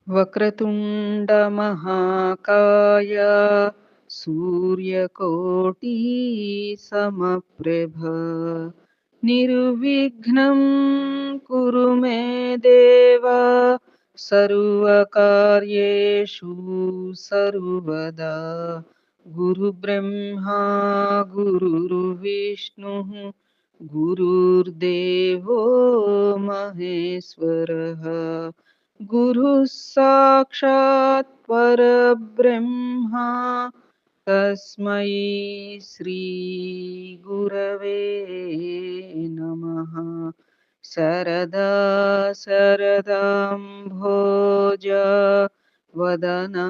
వక్రతుండ మహాకాయ సూర్యకోటి సమప్రభ నిర్విఘ్నం కురు మే దేవ సర్వకార్యేషు సర్వదా గురు బ్రహ్మా గురుర్విష్ణు గురుర్దేవో మహేశ్వరః గురుః సాక్షాత్ పరబ్రహ్మ తస్మై శ్రీ గురవే నమః. శరదా శరదాంభోజ వదనా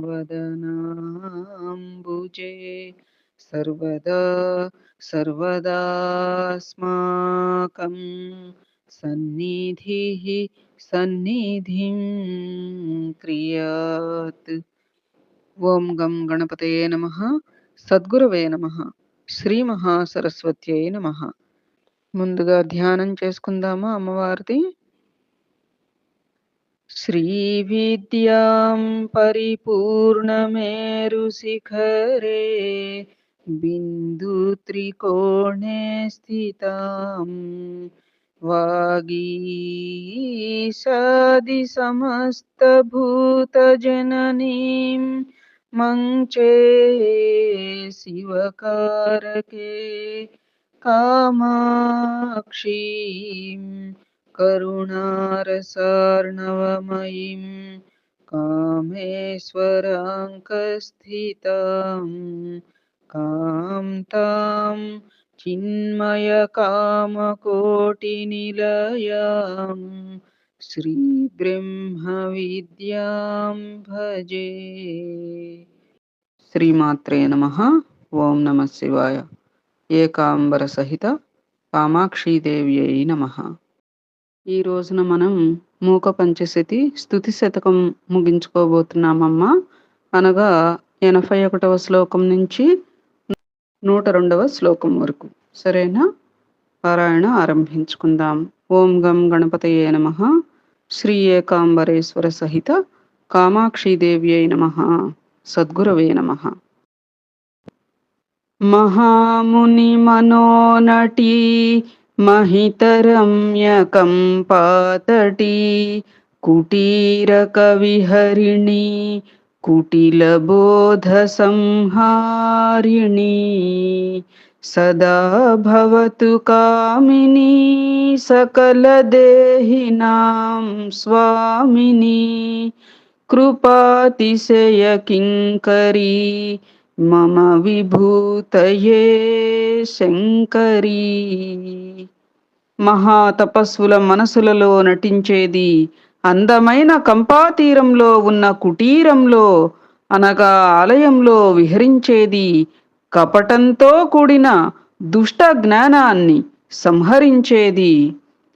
వదనాంబుజే సర్వదా సర్వదాస్మాకం సన్నిధిః సన్నిధిం క్రియాత్. ఓం గం గణపతయే నమః. సద్గురవే నమః. శ్రీ మహాసరస్వత్యై నమః. ముందుగా ధ్యానం చేసుకుందామా అమ్మవారిది. శ్రీ విద్యాం పరిపూర్ణమేరు శిఖరే బిందు త్రికోణే స్థితాం వాగీశాది సమస్త భూత జననీం మంచే శివకారకే కామాక్షీం కరుణారసార్ణవమయీం కామేశ్వరాంకస్థితాం కాంతాం చిన్మయ కామకోటినిలయాం శ్రీ బ్రహ్మ విద్యాం భజే. శ్రీమాత్రే నమః. ఓం నమః శివాయ. ఏకాంబర సహిత కామాక్షీదేవ్యై నమః. ఈ రోజున మనం మూక పంచశతి స్తుతి శతకం ముగించుకోబోతున్నామమ్మా. అనగా 81వ శ్లోకం నుంచి 102వ శ్లోకం వరకు. సరేనా? పారాయణ ఆరంభించుకుందాం. ఓం గం గణపతయే నమః. శ్రీ ఏకాంబరేశ్వర సహిత కామాక్షీదేవ్యై నమః. సద్గురవే నమః. మహాముని మనోనటీ మహితరమ్యకం పాతటీ కుటీరకవిహరిణి కుటిలబోధ సంహారిణి సదా భవతు కామిని సకలదేహినాం స్వామిని కృపాతిశయ కింకరీ మమ విభూతయే శంకరీ. మహాతపస్సుల మనసులలో నటించేది, అందమైన కంపాతీరంలో ఉన్న కుటీరంలో అనగా ఆలయంలో విహరించేది, కపటంతో కూడిన దుష్ట జ్ఞానాన్ని సంహరించేది.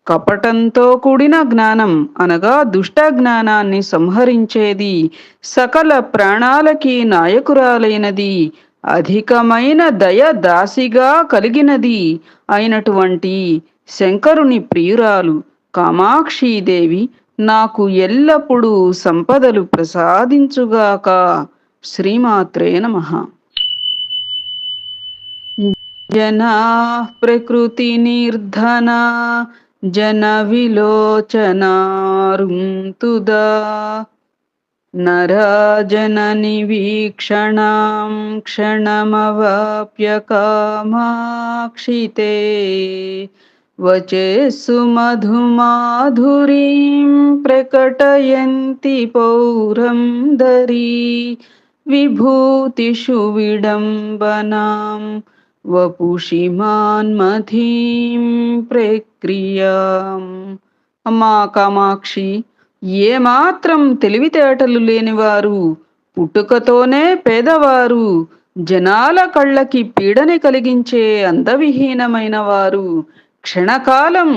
కపటంతో కూడిన జ్ఞానం అనగా దుష్ట జ్ఞానాన్ని సంహరించేది, సకల ప్రాణాలకి నాయకురాలైనది, అధికమైన దయ దాసిగా కలిగినది అయినటువంటి శంకరుని ప్రియురాలు కామాక్షీదేవి నాకు ఎల్లప్పుడూ సంపదలు ప్రసాదించుగాక. శ్రీమాత్రే నమః. జనా ప్రకృతి నిర్ధనా జన విలోచనారుంతుదా నరాజనని వీక్షణాం క్షణమవాప్య కామాక్షితే వచేస్సు మధుమాధురీం ప్రకటయంతి పౌరందరీ విభూతిషు విడంబనాం వపుషి మాన్మథీం ప్రక్రియాం. అమ్మా కామాక్షి, ఏమాత్రం తెలివితేటలు లేనివారు, పుట్టుకతోనే పేదవారు, జనాల కళ్ళకి పీడని కలిగించే అందవిహీనమైన వారు క్షణకాలం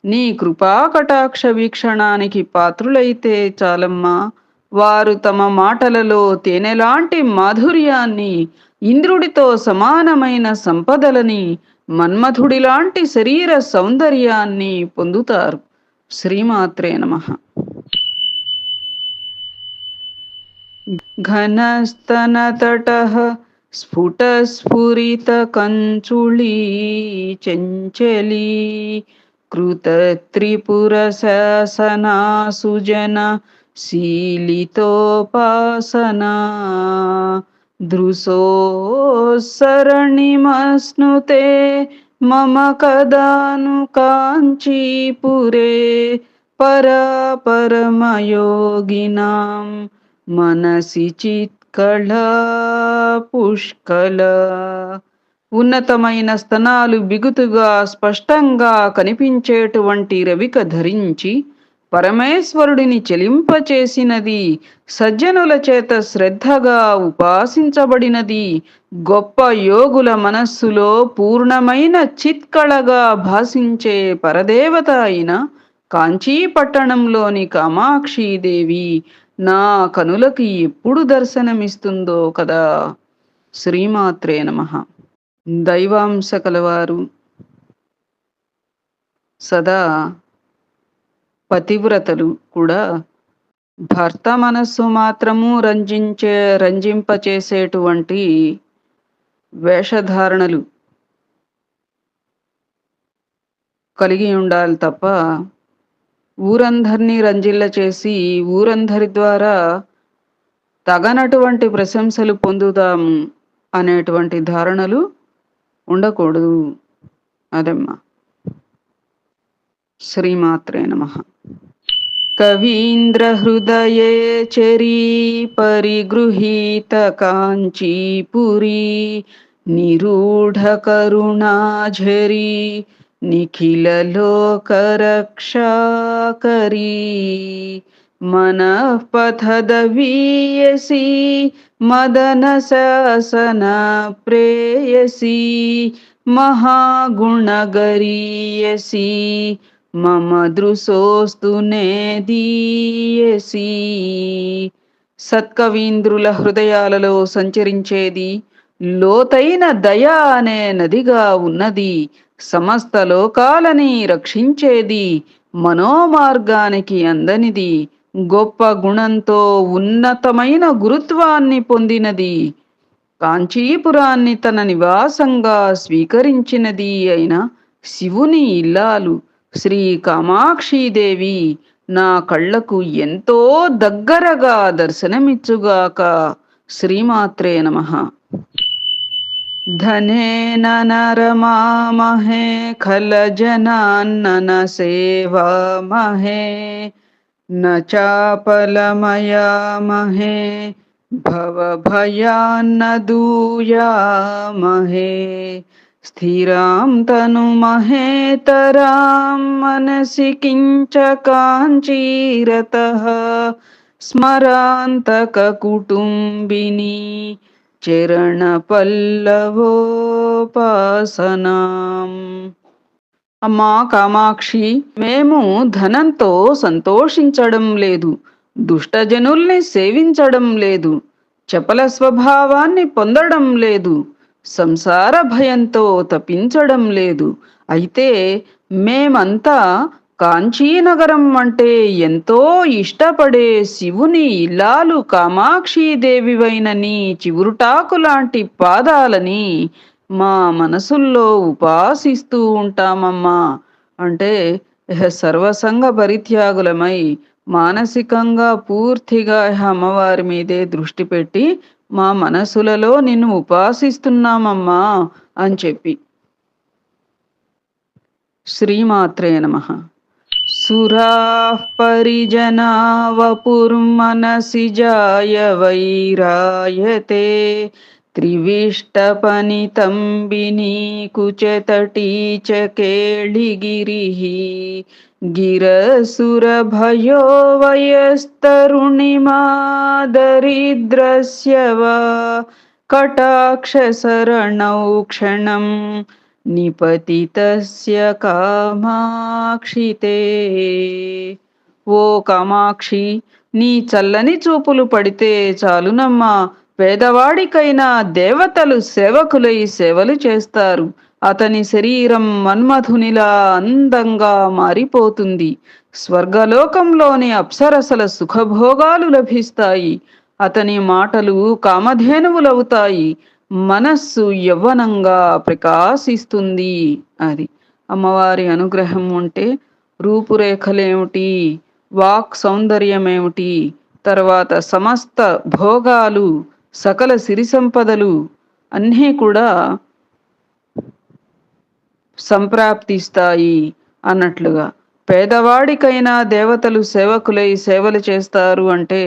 నీ కృపాకటాక్ష వీక్షణానికి పాత్రులైతే చాలమ్మా. వారు తమ మాటలలో తేనెలాంటి మాధుర్యాన్ని, ఇంద్రుడితో సమానమైన సంపదలని, మన్మథుడిలాంటి శరీర సౌందర్యాన్ని పొందుతారు. శ్రీమాత్రే నమః. ఘనస్తనతటః స్ఫుటస్ఫురితకంచుళీ చంచలీ కృతత్రిపురశాసనాసుజన శీలితోపాసనా దృశోస్సరణిమశ్నుతే మమ కదాను కాంచీపురే పరమయోగినాం మనసి చిత్కళా పుష్కల. ఉన్నతమైన స్తనాలు బిగుతుగా స్పష్టంగా కనిపించేటువంటి రవిక ధరించి పరమేశ్వరుడిని చెలింపచేసినది, సజ్జనుల చేత శ్రద్ధగా ఉపాసించబడినది, గొప్ప యోగుల మనస్సులో పూర్ణమైన చిత్కళగా భాసించే పరదేవత అయిన కాంచీపట్టణంలోని కామాక్షీదేవి నా కనులకి ఎప్పుడు దర్శనమిస్తుందో కదా. శ్రీమాత్రే నమః. దైవాంశ కలవారు, సదా పతివ్రతలు కూడా భర్త మనస్సు మాత్రము రంజింపచేసేటువంటి వేషధారణలు కలిగి ఉండాలి తప్ప ఊరందరినీ రంజిల్ల చేసి ఊరందరి ద్వారా తగనటువంటి ప్రశంసలు పొందుదాము అనేటువంటి ధారణలు ఉండకూడదు. అదమ్మా. శ్రీమాత్రే నమః. కవీంద్ర హృదయే చరీ పరిగృహీత కాంచీపురీ నిరూఢ కరుణాఝరీ నిఖిల లోకరక్షాకరీ మనఃపథదవీయసీ మదన శాసన ప్రేయసీ మహాగుణగరీయసీ మమ దృశోస్తు నేదీయసీ. సత్కవీంద్రుల హృదయాలలో సంచరించేది, లోతైన దయ అనే నదిగా ఉన్నది, సమస్త లోకాలని రక్షించేది, మనోమార్గానికి అందనిది, గొప్ప గుణంతో ఉన్నతమైన గురుత్వాన్ని పొందినది, కాంచీపురాన్ని తన నివాసంగా స్వీకరించినది అయిన శివుని ఇల్లాలు శ్రీ కామాక్షీదేవి నా కళ్లకు ఎంతో దగ్గరగా దర్శనమిచ్చుగాక. శ్రీమాత్రే నమః. ధనేన నరమామహే ఖలజనాన్నన సేవామహే న చాపలమయామహే భవభయాన్న దూయామహే స్థిరాం తనుమహేతరాం మనసి కించ కాంచీరతః స్మరాంతక కుటుంబిని చరణ పల్లవోపాసనాం. అమ్మా కామాక్షి, మేము ధనంతో సంతోషించడం లేదు, దుష్టజనుల్ని సేవించడం లేదు, చపల స్వభావాన్ని పొందడం లేదు, సంసార భయంతో తపించడం లేదు. అయితే మేమంతా కాంచీనగరం అంటే ఎంతో ఇష్టపడే శివుని ఇల్లాలు కామాక్షీదేవివైన నీ చివురుటాకు లాంటి పాదాలని మా మనసుల్లో ఉపాసిస్తూ ఉంటామమ్మా. అంటే సర్వసంగ పరిత్యాగులమై మానసికంగా పూర్తిగా అమ్మవారి మీదే దృష్టి పెట్టి మా మనసులలో నిన్ను ఉపాసిస్తున్నామమ్మా అని చెప్పి. శ్రీమాత్రే నమః. సురాః పరిజనా వపుర్మనసి జాయ వైరాయతే త్రివిష్టపనితంబినీ కుచతటీ చ కేళిగిరిః గిరసురభయో వయస్తరుణిమా దరిద్రస్య వా కటాక్షశరణౌ క్షణం నిపతితస్య కామాక్షితే. ఓ కామాక్షి, నీ చల్లని చూపులు పడితే చాలునమ్మా. పేదవాడికైనా దేవతలు సేవకులై సేవలు చేస్తారు. అతని శరీరం మన్మధునిలా అందంగా మారిపోతుంది. స్వర్గలోకంలోని అప్సరసల సుఖభోగాలు లభిస్తాయి. అతని మాటలు కామధేనువులవుతాయి. మనస్సు యవ్వనంగా ప్రకాశిస్తుంది. అది అమ్మవారి అనుగ్రహం ఉంటే రూపురేఖలేమిటి, వాక్ సౌందర్యమేమిటి, తర్వాత సమస్త భోగాలు, సకల సిరి సంపదలు అన్నీ కూడా సంప్రాప్తిస్తాయి అన్నట్లుగా. పేదవాడికైనా దేవతలు సేవకులై సేవలు చేస్తారు అంటే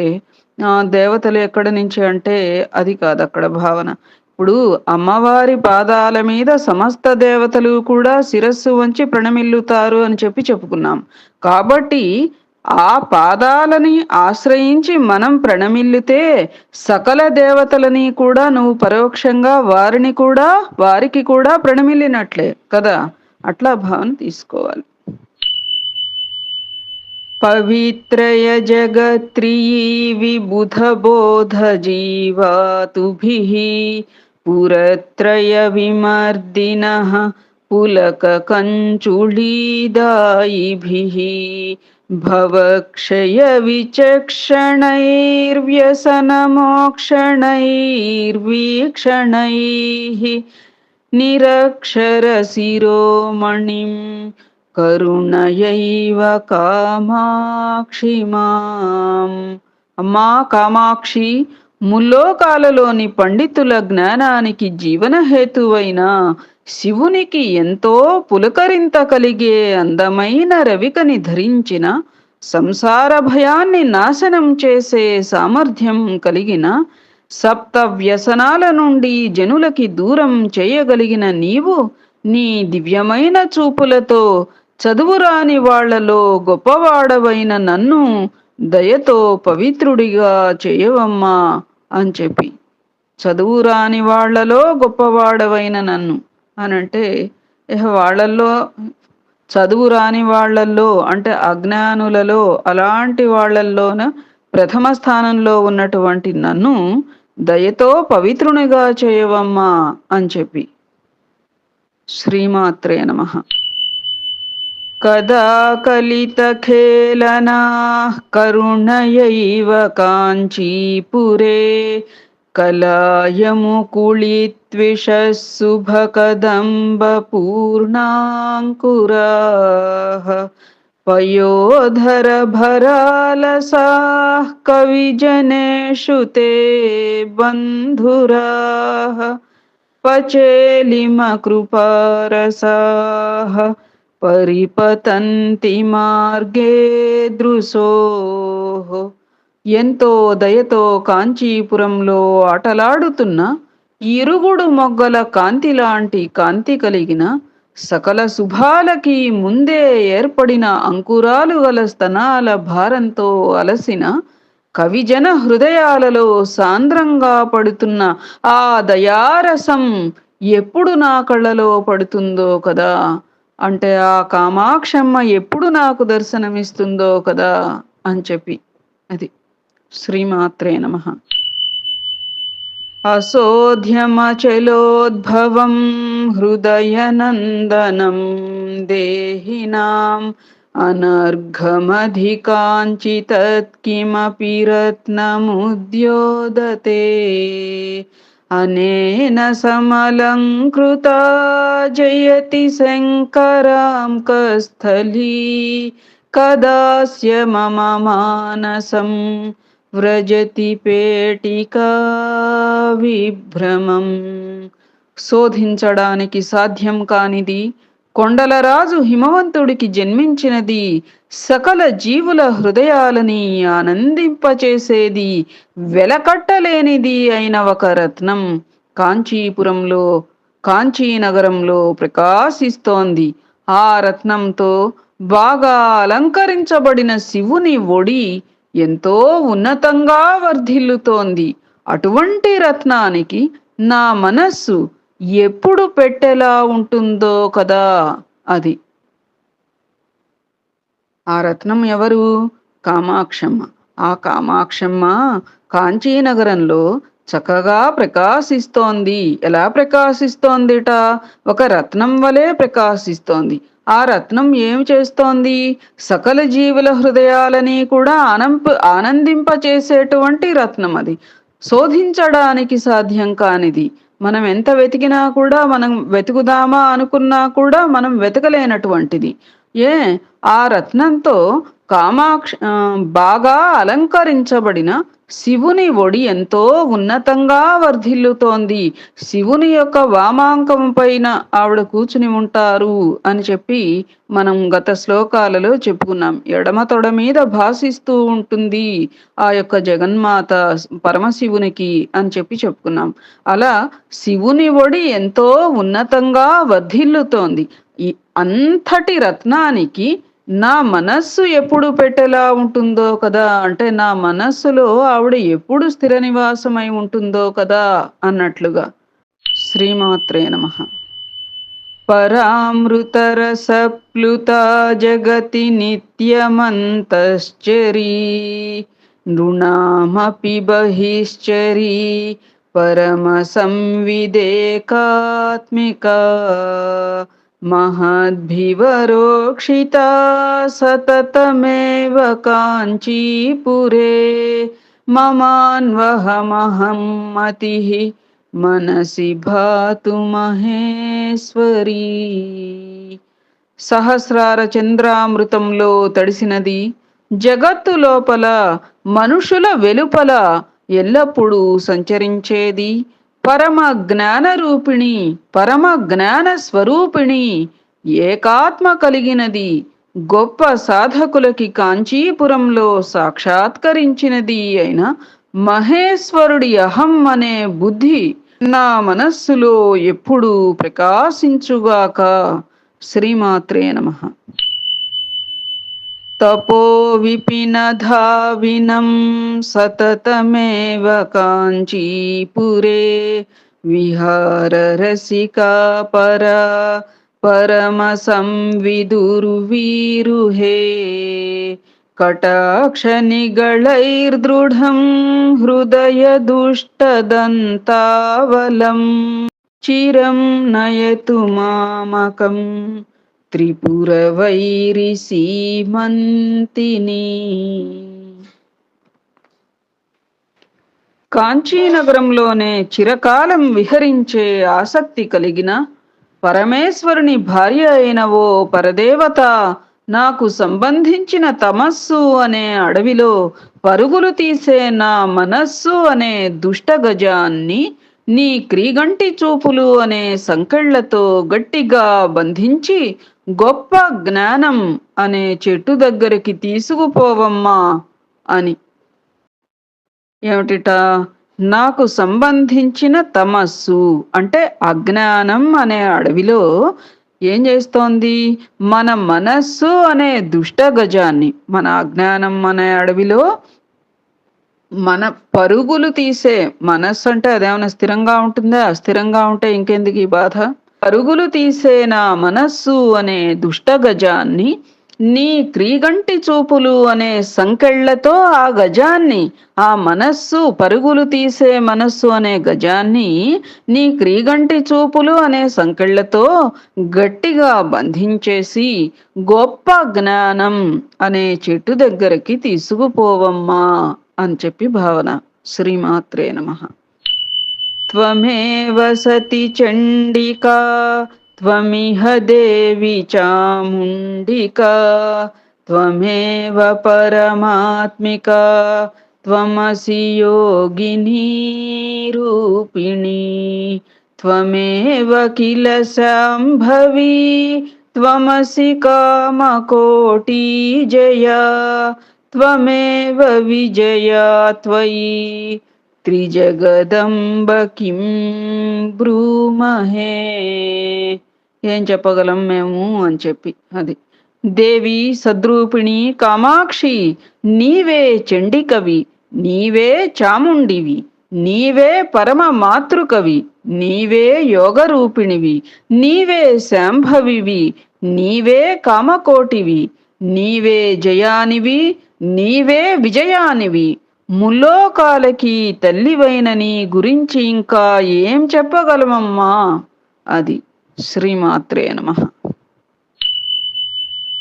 దేవతలు ఎక్కడి నుంచి అంటే అది కాదు అక్కడ భావన. ఇప్పుడు అమ్మవారి పాదాల మీద సమస్త దేవతలు కూడా శిరస్సు వంచి ప్రణమిల్లుతారు అని చెప్పుకున్నాం. కాబట్టి ఆ పాదాలని ఆశ్రయించి మనం ప్రణమిల్లితే సకల దేవతలని కూడా నువ్వు పరోక్షంగా వారికి కూడా ప్రణమిల్లినట్లే కదా. అట్లా భావన తీసుకోవాలి. పవిత్రయ జగత్రియీ విబుధ బోధ జీవాతుభిః పురత్రయ విమర్దినః పులక కంచుళీదాయిభిః భవక్షయ విచక్షణైర్వ్యసనమోక్షణైర్వీక్షణైః నిరక్షర శిరోమణిం కరుణయైవ కామాక్షి మాం. అమ్మా కామాక్షి, ముల్లోకాలలోని పండితుల జ్ఞానానికి జీవనహేతువైన శివునికి ఎంతో పులకరింత కలిగే అందమైన రవికని ధరించిన, సంసార భయాన్ని నాశనం చేసే సామర్థ్యం కలిగిన, సప్త వ్యసనాల నుండి జనులకి దూరం చేయగలిగిన నీవు నీ దివ్యమైన చూపులతో చదువురాని వాళ్లలో గొప్పవాడవైన నన్ను దయతో పవిత్రుడిగా చేయవమ్మా అని చెప్పి. చదువురాని వాళ్లలో గొప్పవాడవైన నన్ను అనంటే వాళ్ళల్లో చదువు రాని వాళ్లల్లో అంటే అజ్ఞానులలో అలాంటి వాళ్లల్లోన ప్రథమ స్థానంలో ఉన్నటువంటి నన్ను దయతో పవిత్రునిగా చేయవమ్మా అని చెప్పి. శ్రీమాత్రే నమః. కదా కలిత ఖేళనా కరుణయైవ కాంచీపురే కలాయముకుళిత్విషశుభకదంబ పూర్ణాంకురాః పయోధర భరాలసాః కవిజనేషు తే బంధురాః పచేలిమ కృపారసాః పరిపతంతి మార్గే దృశోః. ఎంతో దయతో కాంచీపురంలో ఆటలాడుతున్న ఇరుగుడు మొగ్గల కాంతి లాంటి కాంతి కలిగిన, సకల శుభాలకి ముందే ఏర్పడిన అంకురాలు గల స్తనాల భారంతో అలసిన, కవిజన హృదయాలలో సాంద్రంగా పడుతున్న ఆ దయారసం ఎప్పుడు నా కళ్ళలో పడుతుందో కదా, అంటే ఆ కామాక్షమ్మ ఎప్పుడు నాకు దర్శనమిస్తుందో కదా అని చెప్పి. అది శ్రీమాత్రే నమః. అశోధ్యమచలోద్భవం హృదయనందనం దేహినాం అనర్ఘమధికాంచితత్కిమపి రత్నముద్యోదతే అనేన సమలంకృతా జయతి శంకరాం కస్థలీ కదాస్య మమ మానసం వ్రజతి పేటికా విభ్రమం. శోధించడానికి సాధ్యం కానిది, కొండలరాజు హిమవంతుడికి జన్మించినది, సకల జీవుల హృదయాలని ఆనందింపచేసేది, వెలకట్టలేనిది అయిన ఒక రత్నం కాంచీపురంలో, కాంచీనగరంలో ప్రకాశిస్తోంది. ఆ రత్నంతో బాగా అలంకరించబడిన శివుని ఒడి ఎంతో ఉన్నతంగా వర్ధిల్లుతోంది. అటువంటి రత్నానికి నా మనస్సు ఎప్పుడు పెట్టెలా ఉంటుందో కదా. అది ఆ రత్నం ఎవరు? కామాక్షమ్మ. ఆ కామాక్షమ్మ కాంచీనగరంలో చక్కగా ప్రకాశిస్తోంది. ఎలా ప్రకాశిస్తోందిట? ఒక రత్నం వలె ప్రకాశిస్తోంది. ఆ రత్నం ఏమి చేస్తోంది? సకల జీవుల హృదయాలని కూడా ఆనందింపచేసేటువంటి రత్నం అది. శోధించడానికి సాధ్యం కానిది. మనం ఎంత వెతికినా కూడా, మనం వెతుకుదామా అనుకున్నా కూడా మనం వెతకలేనటువంటిది. ఏ ఆ రత్నంతో బాగా అలంకరించబడిన శివుని ఒడి ఎంతో ఉన్నతంగా వర్ధిల్లుతోంది. శివుని యొక్క వామాంకం పైన ఆవిడ కూర్చుని ఉంటారు అని చెప్పి మనం గత శ్లోకాలలో చెప్పుకున్నాం. ఎడమ తొడ మీద భాసిస్తూ ఉంటుంది ఆ యొక్క జగన్మాత పరమశివునికి అని చెప్పి చెప్పుకున్నాం. అలా శివుని ఒడి ఎంతో ఉన్నతంగా వర్ధిల్లుతోంది. ఈ అంతటి రత్నానికి నా మనస్సు ఎప్పుడు పెట్టెలా ఉంటుందో కదా! అంటే నా మనస్సులో ఆవిడ ఎప్పుడు స్థిర నివాసమై ఉంటుందో కదా అన్నట్లుగా. శ్రీమాత్రే నమః. పరామృతరసప్లుతా జగతి నిత్యమంతశ్చరీ నృణామపి బహిశ్చరీ పరమసంవిదేకాత్మికా మహద్భివరోక్షితా సతతమేవ కాంచీపురే మమాన్వహమహం మతిః మనసి భాతు మహేశ్వరీ. సహస్రార చంద్రామృతంలో తడిసినది జగత్తు లోపల మనుషుల వెలుపల ఎల్లప్పుడూ సంచరించేది పరమ జ్ఞాన రూపిణి, పరమ జ్ఞాన స్వరూపిణి, ఏకాత్మ కలిగినది, గొప్ప సాధకులకి కాంచీపురంలో సాక్షాత్కరించినది అయిన మహేశ్వరుడి అహం అనే బుద్ధి నా మనస్సులో ఎప్పుడూ ప్రకాశించుగాక. శ్రీమాత్రే నమః. తపో విపినధావినం సతతమేవ కాంచీపురే విహారరసికా పరా పరమ సంవిదుర్వీరుహే కటాక్షనిగళైర్దృఢం హృదయ దుష్టదంతావలం చిరం నయతు మామకం త్రిపురవైరిసీమంతిని. కాంచీనగరంలోనే చిరకాలం విహరించే ఆసక్తి కలిగిన పరమేశ్వరుని భార్య అయిన ఓ పరదేవత, నాకు సంబంధించిన తమస్సు అనే అడవిలో పరుగులు తీసే నా మనస్సు అనే దుష్టగజాన్ని నీ క్రీగంటి చూపులు అనే సంకెళ్లతో గట్టిగా బంధించి గొప్ప జ్ఞానం అనే చెట్టు దగ్గరికి తీసుకుపోవమ్మా అని. ఏమిటిట? నాకు సంబంధించిన తమస్సు అంటే అజ్ఞానం అనే అడవిలో ఏం చేస్తోంది? మన మనస్సు అనే దుష్ట గజాన్ని, మన అజ్ఞానం అనే అడవిలో మన పరుగులు తీసే మనస్సు అంటే అదేమైనా స్థిరంగా ఉంటుందా? అస్థిరంగా ఉంటే ఇంకెందుకు ఈ బాధ? పరుగులు తీసే నా మనస్సు అనే దుష్ట గజాన్ని నీ క్రీగంటి చూపులు అనే సంకెళ్లతో ఆ గజాన్ని, ఆ మనస్సు పరుగులు తీసే మనస్సు అనే గజాన్ని నీ క్రీగంటి చూపులు అనే సంకెళ్లతో గట్టిగా బంధించేసి గొప్ప జ్ఞానం అనే చెట్టు దగ్గరికి తీసుకుపోవమ్మా అని చెప్పి భావన. శ్రీమాత్రే నమః. త్వమేవ సతి చండికా త్వమిహ దేవి చాముండికా త్వమేవ పరమాత్మికా త్వమసి యోగినీ రూపిణీ త్వమేవ కిల శాంభవి త్వమసి కామకోటి జయా త్వమేవ విజయా త్వయి త్రిజగదంబ కిం బ్రూమహే. ఏం చెప్పగలం మేము అని చెప్పి అది. దేవి సద్రూపిణి కామాక్షి, నీవే చండికవి, నీవే చాముండివి, నీవే పరమ మాతృకవి, నీవే యోగరూపిణివి, నీవే శాంభవివి, నీవే కామకోటివి, నీవే జయానివి, నీవే విజయానివి, ముల్లోకాలకి తల్లివైన నీ గురించి ఇంకా ఏం చెప్పగలమమ్మా? అది. శ్రీమాత్రే నమః.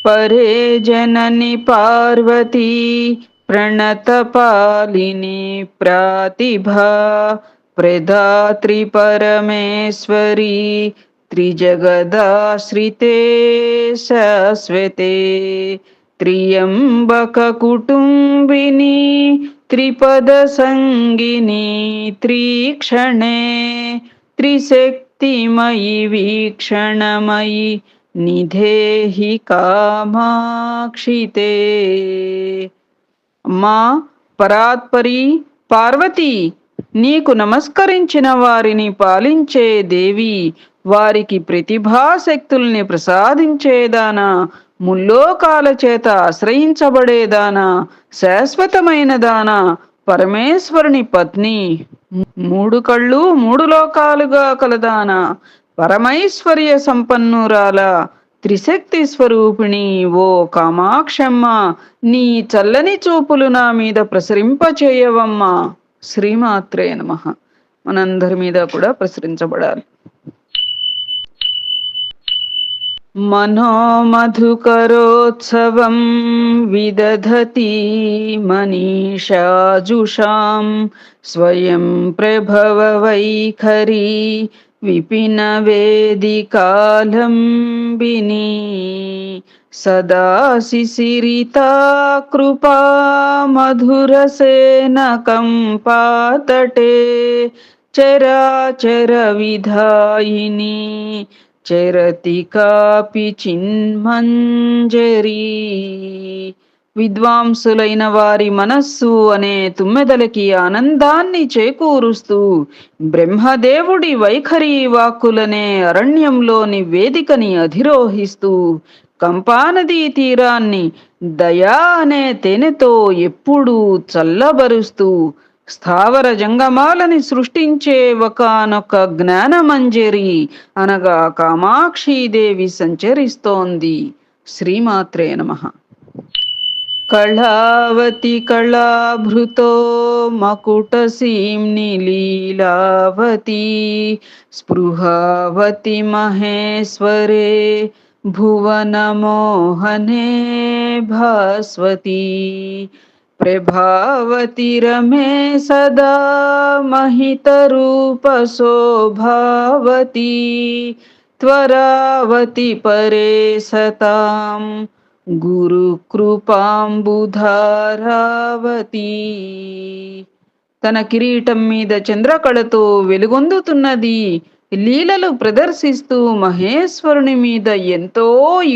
పరే జనని పార్వతీ ప్రణతపాలిని ప్రాతిభా ప్రదాత్రి పరమేశ్వరి త్రిజగదాశ్రితే శాశ్వతే త్రియంబక కుటుంబిని త్రిపద సంగిని త్రీక్షణే త్రిశక్తిమయి వీక్షణమయి నిధేహి కామాక్షితే. అమ్మా పరాత్పరి పార్వతి, నీకు నమస్కరించిన వారిని పాలించే దేవి, వారికి ప్రతిభాశక్తుల్ని ప్రసాదించేదానా, ముల్లోకాల చేత ఆశ్రయించబడేదానా, శాశ్వతమైన దానా, పరమేశ్వరుని పత్ని, మూడు కళ్ళు మూడు లోకాలుగా కలదానా, పరమైశ్వర్య సంపన్నురాల, త్రిశక్తి స్వరూపిణి ఓ కామాక్షమ్మ, నీ చల్లని చూపులు నా మీద ప్రసరింపచేయవమ్మా. శ్రీమాత్రే నమః. మనందరి మీద కూడా ప్రసరించబడాలి. మనోమధుకరోత్సవం విదధతి మనీషాజుషాం స్వయం ప్రభవ వైఖరి విపిన వేదికాలంబిని సదా శిశిరితా కృపా మధురసేనకం పాతటే చరాచర విధాయిని చరతి కాపి చిన్మంజరీ. విద్వాంసులైన వారి మనస్సు అనే తుమ్మెదలకి ఆనందాన్ని చేకూరుస్తూ బ్రహ్మదేవుడి వైఖరి వాక్కులనే అరణ్యంలోని వేదికని అధిరోహిస్తూ కంపానదీ తీరాన్ని దయా అనే తేనెతో ఎప్పుడూ చల్లబరుస్తూ స్థావర జంగమాలని సృష్టించే ఒకానొక జ్ఞానమంజరి అనగా కామాక్షీదేవి సంచరిస్తోంది. శ్రీమాత్రే నమః. కళావతి కళాభృతో మకుటసీమ్ని లీలావతి స్పృహావతి మహేశ్వరే భువనమోహనే భాస్వతి ప్రభావతి రమే సదా మహితరూప శోభావతి త్వరావతి పరే సతాం గురు కృపాంబుధారావతి. తన కిరీటం మీద చంద్రకళతో వెలుగొందుతున్నది, లీలలు ప్రదర్శిస్తూ మహేశ్వరుని మీద ఎంతో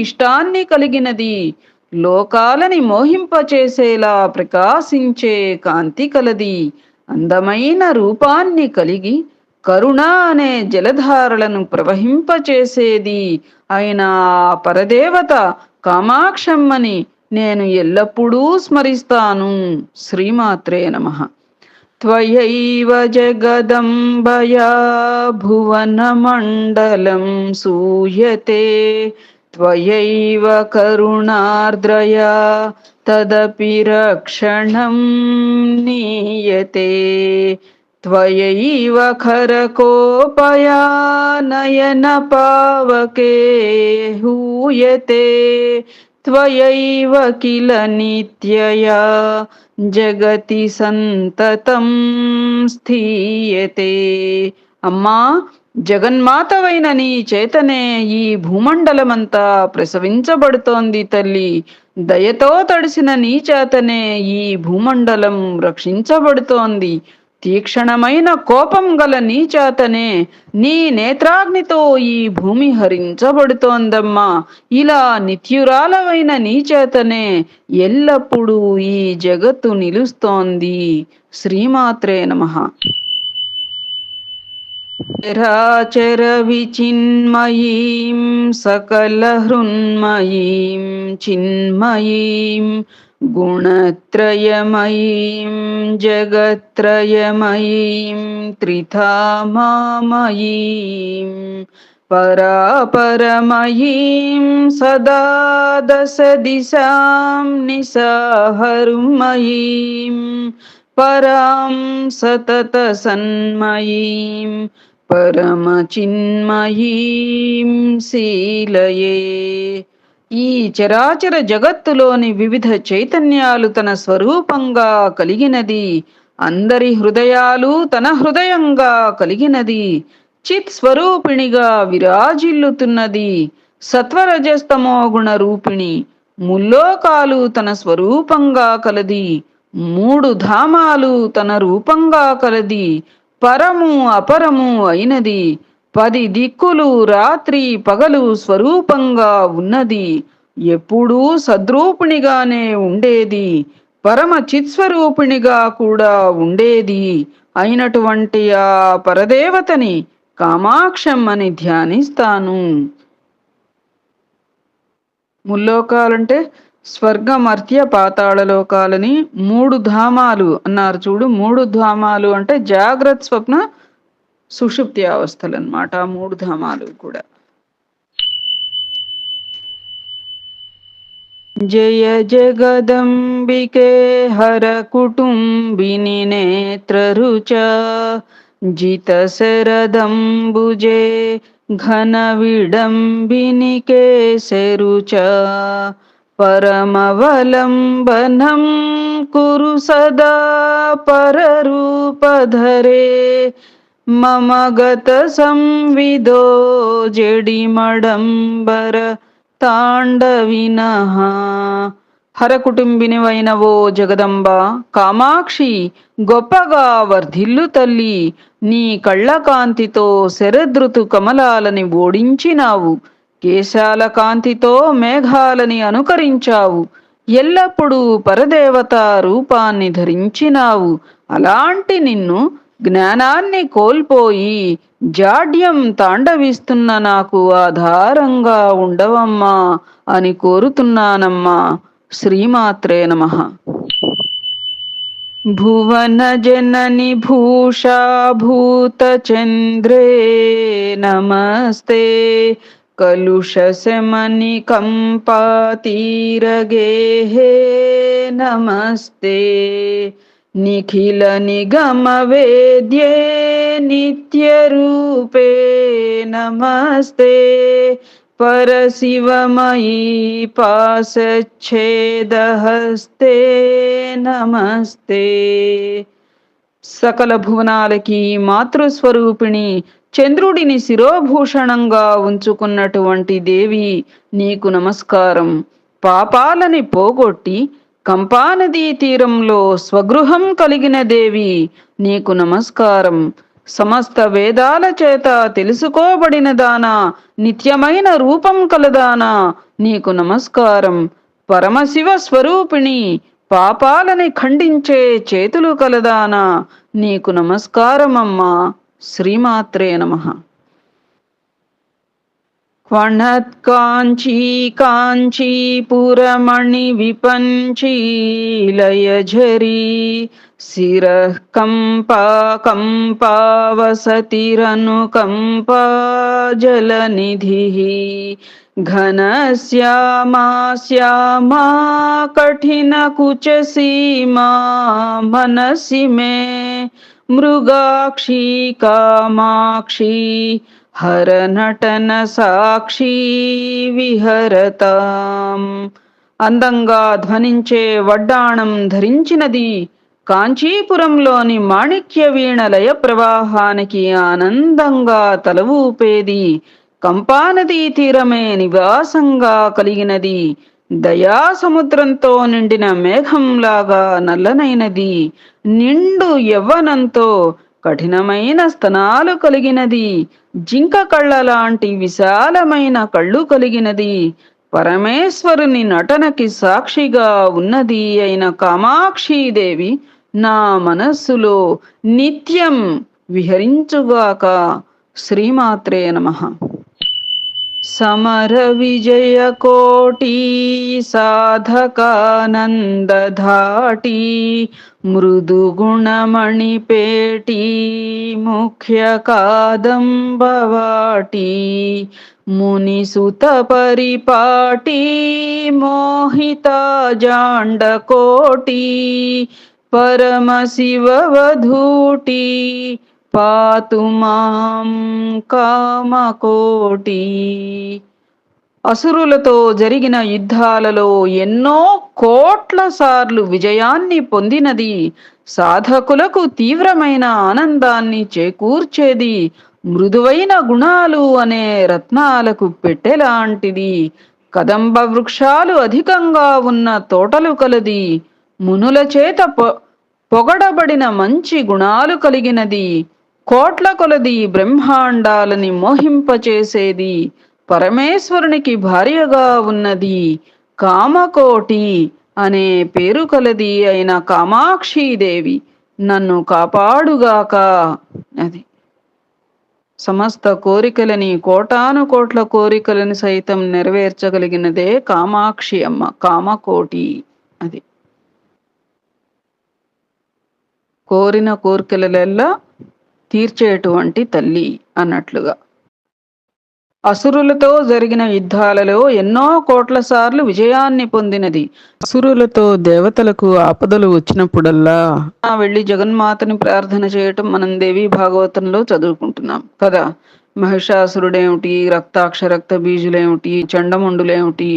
ఇష్టాన్ని కలిగినది, లోకాలని మోహింపచేసేలా ప్రకాశించే కాంతి కలది, అందమైన రూపాన్ని కలిగి కరుణ అనే జలధారలను ప్రవహింపచేసేది అయిన పరదేవత కామాక్షమ్మని నేను ఎల్లప్పుడూ స్మరిస్తాను. శ్రీమాత్రే నమః. త్వయైవ జగదంబయా భువనమండలం సూయతే త్వయైవ కరుణార్ద్రయా తదపి రక్షణం నీయతే త్వయైవ ఖరకోపయా నయన పావకే హూయతే త్వయైవ కిల నిత్యయా జగతి సంతతం స్థీయతే. అమ్మా జగన్మాతవైన నీ చేతనే ఈ భూమండలమంతా ప్రసవించబడుతోంది తల్లి. దయతో తడిసిన నీ చేతనే ఈ భూమండలం రక్షించబడుతోంది. తీక్షణమైన కోపం గల నీ చేతనే నీ నేత్రాగ్నితో ఈ భూమి హరించబడుతోందమ్మా. ఇలా నిత్యురాలవైన నీ చేతనే ఎల్లప్పుడూ ఈ జగత్తు నిలుస్తోంది. శ్రీమాత్రే నమః. చరాచర విచిన్మయీం సకల హృన్మయీం చిన్మయీం గుణత్రయమయీం జగత్రయమయీం త్రిధామామయీం పరాపరమయీం సదా దశ దిశాం నిసాహరుమయీం పరాం సతత సన్మయీం పరమచిన్మయీం శీలయే. ఈ చరాచర జగత్తులోని వివిధ చైతన్యాలు తన స్వరూపంగా కలిగినది, అందరి హృదయాలు తన హృదయంగా కలిగినది, చిత్ స్వరూపిణిగా విరాజిల్లుతున్నది, సత్వరజస్తమో గుణ రూపిణి, ముల్లోకాలు తన స్వరూపంగా కలది, మూడు ధామాలు తన రూపంగా కలది, పరము అపరము అయినది, 10 దిక్కులు రాత్రి పగలు స్వరూపంగా ఉన్నది, ఎప్పుడూ సద్రూపిణిగానే ఉండేది, పరమ చిత్స్వరూపిణిగా కూడా ఉండేది అయినటువంటి ఆ పరదేవతని కామాక్షమ్మని ధ్యానిస్తాను. ముల్లోకాలంటే స్వర్గమర్త్య పాతాళ లోకాలని 3 ధామాలు అన్నారు చూడు. 3 ధామాలు అంటే జాగ్రత్త స్వప్న సుషుప్తి అవస్థలు అన్నమాట. ఆ 3 ధామాలు కూడా. జయ జగదంబికే హర కుటుంబిని నేత్రరుచ జిత శరదంబుజే ఘన విడంబిని కేశరుచ పరమవలంబనం కురు సదా పరరూపధరే మమ గత సంవిదో జడిమడంబర తాండవినః. హరకుటుంబినివైనవో జగదంబ కామాక్షి, గొప్పగా వర్ధిల్లు తల్లి, నీ కళ్ళ కాంతితో శరదృతు కమలాలని ఓడించినావు, కేశాల కాంతితో మేఘాలని అనుకరించావు, ఎల్లప్పుడూ పరదేవత రూపాన్ని ధరించినావు. అలాంటి నిన్ను జ్ఞానాన్ని కోల్పోయి జాడ్యం తాండవిస్తున్న నాకు ఆధారంగా ఉండవమ్మా అని కోరుతున్నానమ్మా. శ్రీమాత్రే నమః. భువన జనని భూషా భూత చంద్రే నమస్తే కలుష శమని కంపాతీరగేహే నమస్తే నిఖిల నిగమ వేద్యే నిత్యరూపే నమస్తే పరశివమయీ పాశచ్ఛేదహస్తే నమస్తే. సకల భువనాలకి మాతృస్వరూపిణి, చంద్రుడిని శిరోభూషణంగా ఉంచుకున్నటువంటి దేవి నీకు నమస్కారం. పాపాలని పోగొట్టి కంపానదీ తీరంలో స్వగృహం కలిగిన దేవి నీకు నమస్కారం. సమస్త వేదాల చేత తెలుసుకోబడిన దానా, నిత్యమైన రూపం కలదానా నీకు నమస్కారం. పరమశివ స్వరూపిణి, పాపాలని ఖండించే చేతులు కలదానా నీకు నమస్కారమమ్మా. శ్రీమాత్రే నమః. క్వణత్కాంచీ కాంచీపురమణి విపంచీలయఝరీ శిరః కంపా కంపావసతిరనుకంపా జలనిధిః ఘనశ్యామా శ్యామా కఠినకుచసీమా మనసి మే మృగాక్షీ కామాక్షీ హర నటన సాక్షి విహరతాం. అందంగా ధ్వనించే వడ్డాణం ధరించినది, కాంచీపురంలోని మాణిక్య వీణ లయ ప్రవాహానికి ఆనందంగా తల ఊపేది, కంపానదీ తీరమే నివాసంగా కలిగినది, దయా సముద్రంతో నిండిన మేఘంలాగా నల్లనైనది, నిండు యవ్వనంతో కఠినమైన స్తనాలు కలిగినది, జింక కళ్ళ లాంటి విశాలమైన కళ్ళు కలిగినది, పరమేశ్వరుని నటనకి సాక్షిగా ఉన్నది అయిన కామాక్షీదేవి నా మనస్సులో నిత్యం విహరించుగాక. శ్రీమాత్రే నమః. సమర విజయ కోటి సాధకానందధాటి మృదు గుణమణిపేటి ముఖ్య కాదంబవాటి మునిసుత పరిపాటి మోహిత జాండకోటి పరమశివవధూటి పాతు మాం కామకోటి. అసురులతో జరిగిన యుద్ధాలలో ఎన్నో కోట్ల సార్లు విజయాన్ని పొందినది, సాధకులకు తీవ్రమైన ఆనందాన్ని చేకూర్చేది, మృదువైన గుణాలు అనే రత్నాలకు పెట్టెలాంటిది, కదంబ వృక్షాలు అధికంగా ఉన్న తోటలు కలది, మునుల చేత పొగడబడిన మంచి గుణాలు కలిగినది, కోట్ల కొలది బ్రహ్మాండాలని మోహింపచేసేది, పరమేశ్వరునికి భార్యగా ఉన్నది, కామకోటి అనే పేరు కలది అయిన కామాక్షీదేవి నన్ను కాపాడుగాక. అది సమస్త కోరికలని, కోటాను కోట్ల కోరికలని సైతం నెరవేర్చగలిగినదే కామాక్షి అమ్మ, కామకోటి. అది కోరిన కోరికలెల్లా తీర్చేటువంటి తల్లి అన్నట్లుగా. అసురులతో జరిగిన యుద్ధాలలో ఎన్నో కోట్ల సార్లు విజయాన్ని పొందినది. అసురులతో దేవతలకు ఆపదలు వచ్చినప్పుడల్లా వెళ్ళి జగన్మాతని ప్రార్థన చేయటం మనం దేవి భాగవతంలో చదువుకుంటున్నాం కదా. మహిషాసురుడేమిటి, రక్తాక్ష రక్త బీజులేమిటి, చండముండులేమిటి,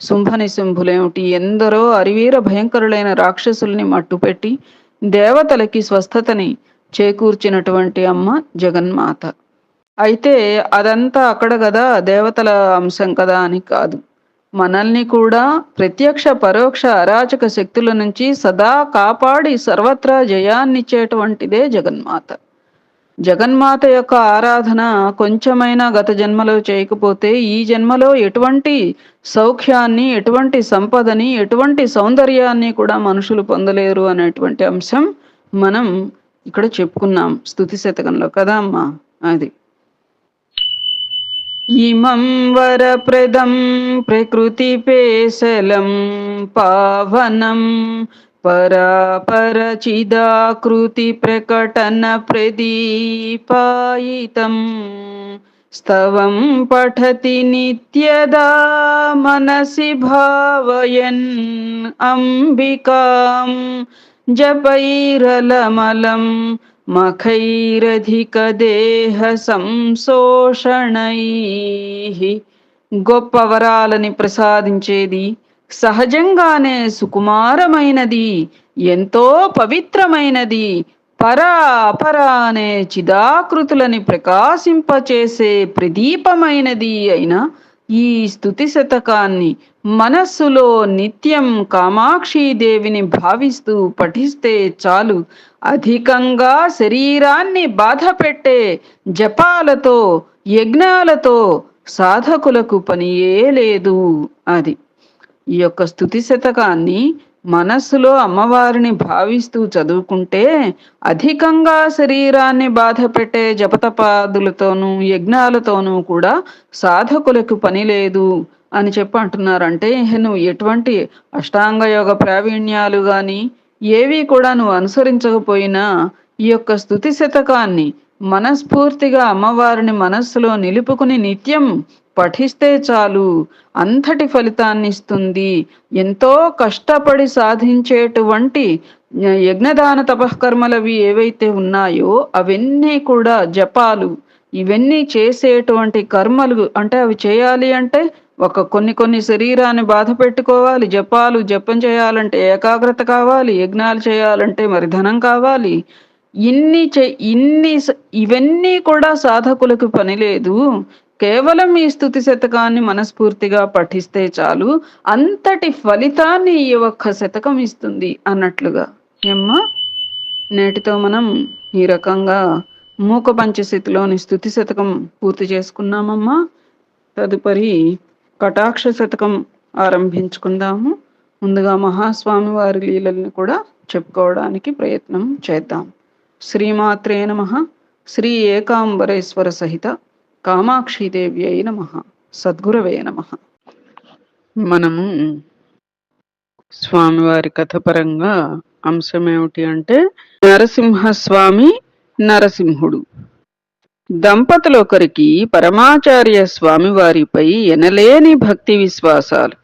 శుంభనిశుంభులేమిటి, ఎందరో అరివీర భయంకరులైన రాక్షసుల్ని మట్టుపెట్టి దేవతలకి స్వస్థతని చేకూర్చినటువంటి అమ్మ జగన్మాత. అయితే అదంతా అక్కడ కదా, దేవతల అంశం కదా అని కాదు. మనల్ని కూడా ప్రత్యక్ష పరోక్ష అరాచక శక్తుల నుంచి సదా కాపాడి సర్వత్రా జయాన్నిచ్చేటువంటిదే జగన్మాత. జగన్మాత యొక్క ఆరాధన కొంచెమైనా గత జన్మలో చేయకపోతే ఈ జన్మలో ఎటువంటి సౌఖ్యాన్ని, ఎటువంటి సంపదని, ఎటువంటి సౌందర్యాన్ని కూడా మనుషులు పొందలేరు అనేటువంటి అంశం మనం ఇక్కడ చెప్పుకున్నాం స్తుతి శతకంలో కదా అమ్మా. అది ఇమం వరప్రదం ప్రకృతి పేశలం పావనం పరాపరచిదాకృతి ప్రకటన ప్రదీపాయితం స్తవం పఠతి నిత్యదా మనసి భావయన్ అంబికాం జపైరలమలం మఖైరధిక దేహ సంశోషణై. గొప్ప వరాలని ప్రసాదించేది, సహజంగానే సుకుమారమైనది, ఎంతో పవిత్రమైనది, పరా అపర అనే చిదాకృతులని ప్రకాశింపచేసే ప్రదీపమైనది అయిన ఈ స్తుతి శతకాన్ని మనస్సులో నిత్యం కామాక్షీదేవిని భావిస్తూ పఠిస్తే చాలు, అధికంగా శరీరాన్ని బాధపెట్టే జపాలతో యజ్ఞాలతో సాధకులకు పనియే లేదు. అది ఈ యొక్క స్తుతి శతకాన్ని మనస్సులో అమ్మవారిని భావిస్తూ చదువుకుంటే అధికంగా శరీరాన్ని బాధ పెట్టే జపతపాదులతోనూ యజ్ఞాలతోనూ కూడా సాధకులకు పని లేదు అని చెప్పి అంటున్నారంటే, నువ్వు ఎటువంటి అష్టాంగ యోగ ప్రావీణ్యాలు గాని ఏవి కూడా నువ్వు అనుసరించకపోయినా ఈ యొక్క స్తుతి శతకాన్ని మనస్ఫూర్తిగా అమ్మవారిని మనస్సులో నిలుపుకుని నిత్యం పఠిస్తే చాలు, అంతటి ఫలితాన్ని ఇస్తుంది. ఎంతో కష్టపడి సాధించేటువంటి యజ్ఞదాన తపఃకర్మలవి ఏవైతే ఉన్నాయో అవన్నీ కూడా జపాలు, ఇవన్నీ చేసేటువంటి కర్మలు అంటే అవి చేయాలి అంటే కొన్ని శరీరాన్ని బాధ పెట్టుకోవాలి, జపం చేయాలంటే ఏకాగ్రత కావాలి, యజ్ఞాలు చేయాలంటే మరి ధనం కావాలి. ఇవన్నీ కూడా సాధకులకు పని లేదు, కేవలం ఈ స్తుతి శతకాన్ని మనస్ఫూర్తిగా పఠిస్తే చాలు, అంతటి ఫలితాన్ని ఈ ఒక్క శతకం ఇస్తుంది అన్నట్లుగా. ఏమ్మా, నేటితో మనం ఈ రకంగా మూక పంచశతిలోని స్తుతి శతకం పూర్తి చేసుకున్నామమ్మా. తదుపరి కటాక్ష శతకం ఆరంభించుకుందాము. ముందుగా మహాస్వామి వారి లీలల్ని కూడా చెప్పుకోవడానికి ప్రయత్నం చేద్దాం. శ్రీమాత్రే నమః. శ్రీ ఏకాంబరేశ్వర సహిత కామాక్షీదేవ్యై నమః. సద్గురవే నమః. మనము స్వామివారి కథ పరంగా అంశం ఏమిటి అంటే, నరసింహస్వామి నరసింహుడు. దంపతులొకరికి పరమాచార్య స్వామివారిపై ఎనలేని భక్తి విశ్వాసాలు.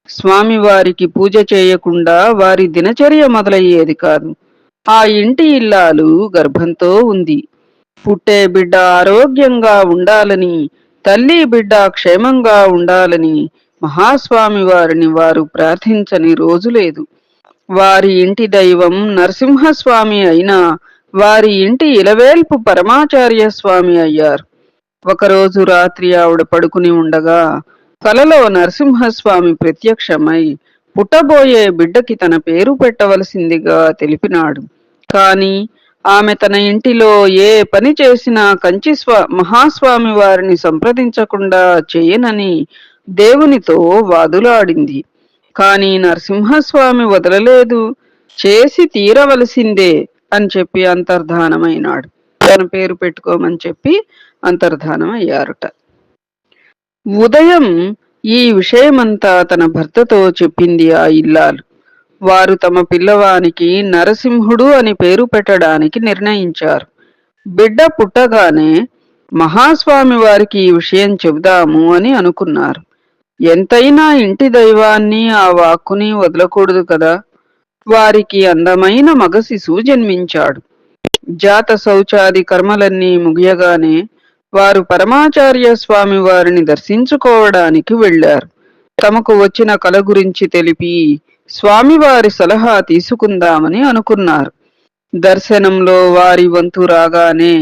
స్వామివారికి పూజ చేయకుండా వారి దినచర్య మొదలయ్యేది కాదు. ఆ ఇంటి ఇల్లాలు గర్భంతో ఉంది. పుట్టే బిడ్డ ఆరోగ్యంగా ఉండాలని, తల్లి బిడ్డ క్షేమంగా ఉండాలని మహాస్వామి వారిని వారు ప్రార్థించని రోజు లేదు. వారి ఇంటి దైవం నరసింహస్వామి అయినా వారి ఇంటి ఇలవేల్పు పరమాచార్య స్వామి అయ్యారు. ఒకరోజు రాత్రి ఆవిడ పడుకుని ఉండగా కలలో నరసింహస్వామి ప్రత్యక్షమై పుట్టబోయే బిడ్డకి తన పేరు పెట్టవలసిందిగా తెలిపినాడు. కాని ఆమె తన ఇంటిలో ఏ పని చేసినా మహాస్వామి వారిని సంప్రదించకుండా చేయనని దేవునితో వాదులాడింది. కాని నరసింహస్వామి వదలలేదు. చేసి తీరవలసిందే అని చెప్పి అంతర్ధానమైనాడు. తన పేరు పెట్టుకోమని చెప్పి అంతర్ధానం అయ్యారుట. ఉదయం ఈ విషయమంతా తన భర్తతో చెప్పింది ఆ ఇల్లాలు. వారు తమ పిల్లవానికి నరసింహుడు అని పేరు పెట్టడానికి నిర్ణయించారు. బిడ్డ పుట్టగానే మహాస్వామి వారికి ఈ విషయం చెబుదాము అని అనుకున్నారు. ఎంతైనా ఇంటి దైవాన్ని ఆ వాక్కుని వదలకూడదు కదా. వారికి అందమైన మగ శిశువు జన్మించాడు. జాత శౌచాది కర్మలన్నీ ముగియగానే వారు పరమాచార్య స్వామి వారిని దర్శించుకోవడానికి వెళ్లారు. తమకు వచ్చిన కల గురించి తెలిపి స్వామివారి సలహా తీసుకుందామని అనుకున్నారు. దర్శనంలో వారి వంతు రాగానే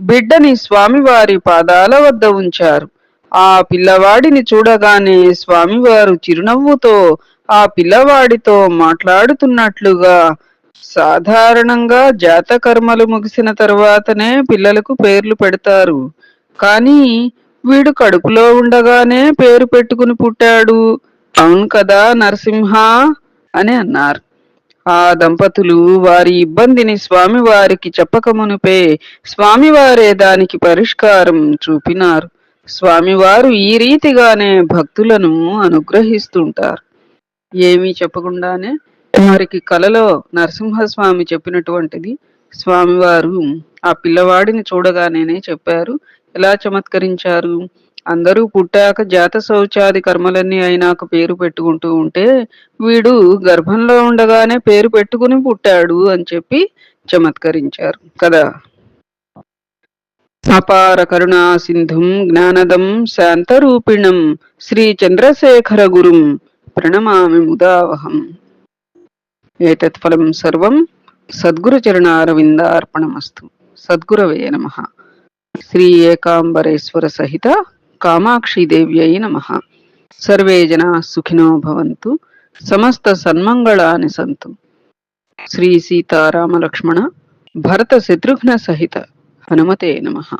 బిడ్డని స్వామివారి పాదాల వద్ద ఉంచారు. ఆ పిల్లవాడిని చూడగానే స్వామివారు చిరునవ్వుతో ఆ పిల్లవాడితో మాట్లాడుతున్నట్లుగా, సాధారణంగా జాతకర్మలు ముగిసిన తరువాతనే పిల్లలకు పేర్లు పెడతారు. కానీ వీడు కడుపులో ఉండగానే పేరు పెట్టుకుని పుట్టాడు. అవును కదా నరసింహ అని అన్నారు. ఆ దంపతులు వారి ఇబ్బందిని స్వామివారికి చెప్పకమునుపే స్వామివారే దానికి పరిష్కారం చూపినారు. స్వామివారు ఈ రీతిగానే భక్తులను అనుగ్రహిస్తుంటారు. ఏమీ చెప్పకుండానే వారికి కలలో నరసింహస్వామి చెప్పినటువంటిది స్వామివారు ఆ పిల్లవాడిని చూడగానే చెప్పారు. ఎలా చమత్కరించారు? అందరూ పుట్టాక జాత శౌచాది కర్మలన్నీ అయినాక పేరు పెట్టుకుంటూ ఉంటే వీడు గర్భంలో ఉండగానే పేరు పెట్టుకుని పుట్టాడు అని చెప్పి చమత్కరించారు కదా. అపార కరుణా సింధుం జ్ఞానదం శాంతరూపిణం శ్రీ చంద్రశేఖర గురుం ప్రణమామి ముదావహం. ఏతత్ ఫలం సర్వం సద్గురు చరణారవిందార్పణమస్తు. సద్గురవే నమః. శ్రీ ఏకాంబరేశ్వర సహిత కామాక్షి దేవ్యై నమః. సర్వే జనా సుఖినో భవంతు. సమస్త సన్మంగళాని సంతు. శ్రీ సీతారామ లక్ష్మణ భరత శత్రుఘ్న సహిత హనుమతే నమః.